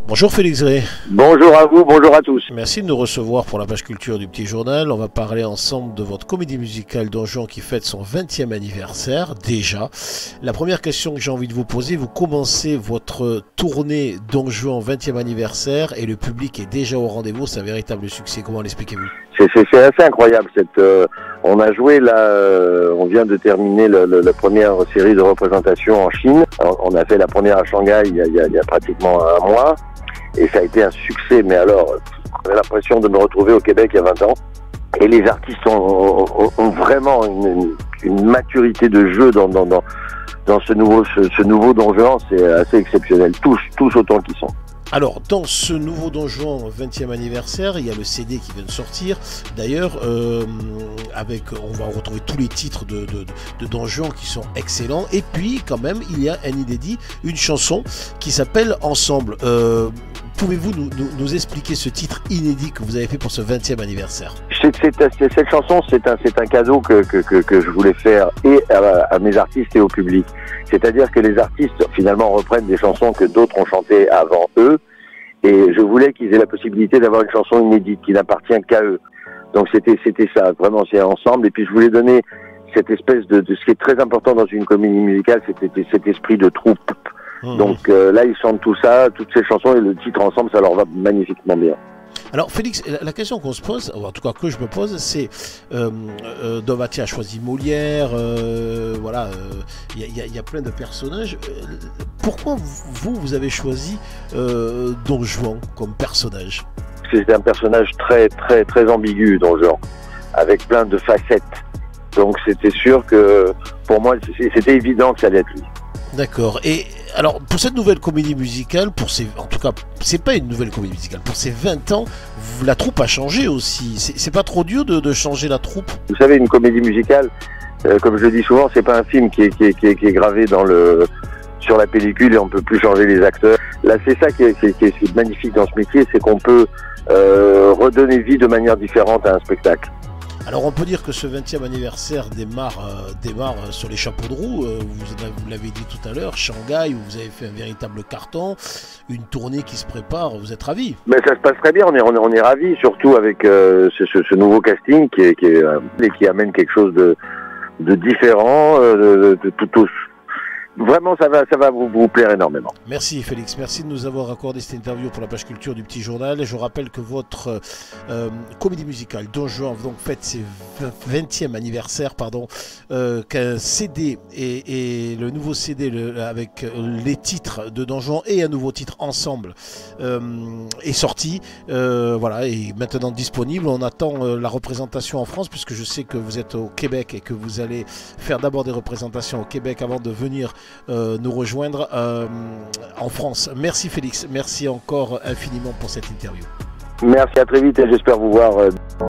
Bonjour Félix Rey. Bonjour à vous, bonjour à tous. Merci de nous recevoir pour la page culture du Petit Journal. On va parler ensemble de votre comédie musicale Don Juan qui fête son 20e anniversaire déjà. La première question que j'ai envie de vous poser, vous commencez votre tournée Don Juan 20e anniversaire et le public est déjà au rendez-vous, c'est un véritable succès. Comment l'expliquez-vous? C'est assez incroyable. On a joué là, on vient de terminer la première série de représentations en Chine. On a fait la première à Shanghai il y a pratiquement un mois. Et ça a été un succès, mais alors, j'avais l'impression de me retrouver au Québec il y a 20 ans. Et les artistes ont vraiment une maturité de jeu dans ce nouveau Don Juan, c'est assez exceptionnel. Tous autant qu'ils sont. Alors, dans ce nouveau Don Juan 20e anniversaire, il y a le CD qui vient de sortir. D'ailleurs, on va retrouver tous les titres de Don Juan qui sont excellents. Et puis, quand même, il y a un inédit, une chanson qui s'appelle Ensemble. Pouvez-vous nous expliquer ce titre inédit que vous avez fait pour ce 20e anniversaire? Cette chanson, c'est un cadeau que je voulais faire et à mes artistes et au public. C'est-à-dire que les artistes, finalement, reprennent des chansons que d'autres ont chantées avant eux. Et je voulais qu'ils aient la possibilité d'avoir une chanson inédite qui n'appartient qu'à eux. Donc c'était ça, vraiment, c'est ensemble. Et puis je voulais donner cette espèce de ce qui est très important dans une comédie musicale, c'était cet esprit de troupe. Donc là, ils chantent tout ça, toutes ces chansons et le titre ensemble, ça leur va magnifiquement bien. Alors Félix, la question qu'on se pose, ou en tout cas que je me pose, c'est Dovati a choisi Molière, voilà, il y a plein de personnages. Pourquoi vous avez choisi Don Juan comme personnage? C'était un personnage très ambigu, Don Juan, avec plein de facettes. Donc c'était sûr que pour moi, c'était évident que ça allait être lui. D'accord. Et alors, pour cette nouvelle comédie musicale, en tout cas, c'est pas une nouvelle comédie musicale, pour ces 20 ans, la troupe a changé aussi. C'est pas trop dur de changer la troupe? Vous savez, une comédie musicale, comme je le dis souvent, c'est pas un film qui est gravé sur la pellicule et on peut plus changer les acteurs. Là, c'est ça qui est magnifique dans ce métier, c'est qu'on peut redonner vie de manière différente à un spectacle. Alors on peut dire que ce 20e anniversaire démarre sur les chapeaux de roue. Vous l'avez dit tout à l'heure, Shanghai, où vous avez fait un véritable carton, une tournée qui se prépare, vous êtes ravis? Mais ça se passe très bien, on est ravis, surtout avec ce nouveau casting qui amène quelque chose de différent, tout. Vraiment, ça va vous plaire énormément. Merci Félix, merci de nous avoir accordé cette interview pour la page culture du Petit Journal. Je rappelle que votre comédie musicale Don Juan donc fête ses 20e anniversaire, qu'un CD et le nouveau CD avec les titres de Don Juan et un nouveau titre ensemble est sorti, voilà, et maintenant disponible. On attend la représentation en France puisque je sais que vous êtes au Québec et que vous allez faire d'abord des représentations au Québec avant de venir nous rejoindre en France. Merci Félix, merci encore infiniment pour cette interview. Merci, à très vite et j'espère vous voir